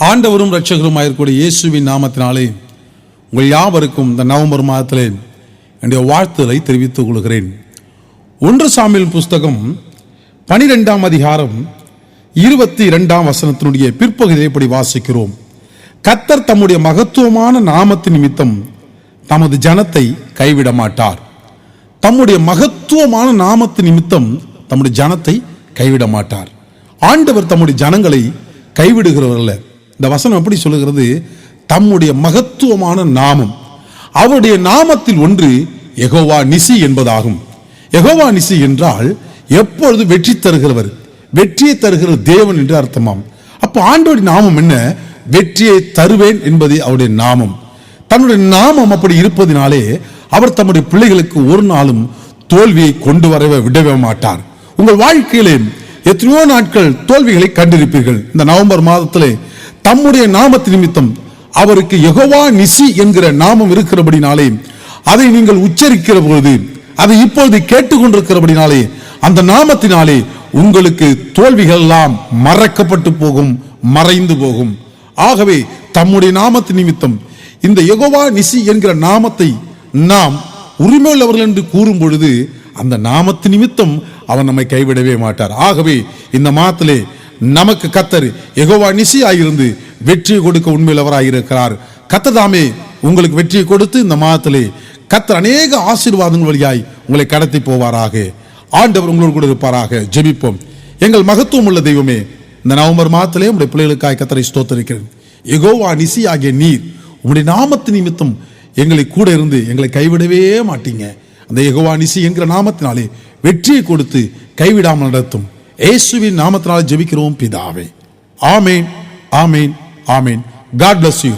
ஆண்டவரும் இரட்சகருமாயிருக்கூடிய இயேசுவின் நாமத்தினாலே உங்கள் யாவருக்கும் இந்த நவம்பர் மாதத்திலே என்னுடைய வாழ்த்துதலை தெரிவித்துக் கொள்கிறேன். 1 சாமுவேல் புஸ்தகம் 12ஆம் அதிகாரம் 22ஆம் வசனத்தினுடைய பிற்பகுதியை இப்படி வாசிக்கிறோம். கர்த்தர் தம்முடைய மகத்துவமான நாமத்தின் நிமித்தம் தமது ஜனத்தை கைவிட மாட்டார். தம்முடைய மகத்துவமான நாமத்தின் நிமித்தம் தம்முடைய ஜனத்தை கைவிட மாட்டார். ஆண்டவர் தம்முடைய ஜனங்களை கைவிடுகிறவர்ல. இந்த வசனம் எப்படி சொல்லுகிறது? தம்முடைய மகத்துவமான நாமம், அவருடைய நாமத்தில் ஒன்று யெகோவா நிசி என்பதாகும். யெகோவா நிசி என்றால் எப்பொழுது வெற்றி தருகிறவர், வெற்றியை தருகிற தேவன் என்று அர்த்தமாம். அப்போ ஆண்டவருடைய நாமம் என்ன? வெற்றியை தருவேன் என்பது அவருடைய நாமம். தன்னுடைய நாமம் அப்படி இருப்பதினாலே அவர் தம்முடைய பிள்ளைகளுக்கு ஒரு நாளும் தோல்வியை கொண்டு வரவே விடவே மாட்டார். உங்கள் வாழ்க்கையிலே எத்தனையோ நாட்கள் தோல்விகளை கண்டிருப்பீர்கள். இந்த நவம்பர் மாதத்திலே தம்முடைய நாமத்தின் நிமித்தம் அவருக்கு யெகோவா நிசி என்கிற நாமம் இருக்கிறபடினாலே அதை நீங்கள் உச்சரிக்கிற பொழுது, அதை இப்பொழுது கேட்டுக்கொண்டிருக்கிறபடினாலே அந்த நாமத்தினாலே உங்களுக்கு தோல்விகள் எல்லாம் மறக்கப்பட்டு போகும், மறைந்து போகும். ஆகவே தம்முடைய நாமத்தின் நிமித்தம் இந்த யெகோவா நிசி என்கிற நாமத்தை நாம் உரிமையுள்ளவர்கள் என்று கூறும் பொழுது அந்த நாமத்து நிமித்தம் அவர் நம்மை கைவிடவே மாட்டார். ஆகவே இந்த மாதத்திலே நமக்கு கர்த்தர் யெகோவா நிசி ஆயிருந்து வெற்றியை கொடுக்க உண்மையுள்ளவராயிருக்கிறார். கர்த்தர் தாமே உங்களுக்கு வெற்றியை கொடுத்து இந்த மாதத்திலே கர்த்தர் அநேக ஆசீர்வாதங்கள் வழியாய் உங்களை கடத்தி போவாராக. ஆண்டவர் உங்களோடு கூட இருப்பாராக. ஜெபிப்போம். எங்கள் மகத்துவம் உள்ள தெய்வமே, இந்த நவம்பர் மாதத்திலே உங்களுடைய பிள்ளைகளுக்காய் கர்த்தரை ஸ்தோத்திரிக்கிறேன். யெகோவா நிசி ஆகிய நீர் உங்களுடைய நாமத்து நிமித்தம் எங்களை கூட இருந்து எங்களை கைவிடவே மாட்டீங்க. அந்த யெகோவா நிசி என்கிற நாமத்தினாலே வெற்றியை கொடுத்து கைவிடாமல் நடத்தும் இயேசுவின் நாமத்தினாலே ஜெபிக்கிறோம் பிதாவே. ஆமேன், ஆமேன், ஆமேன். God bless you.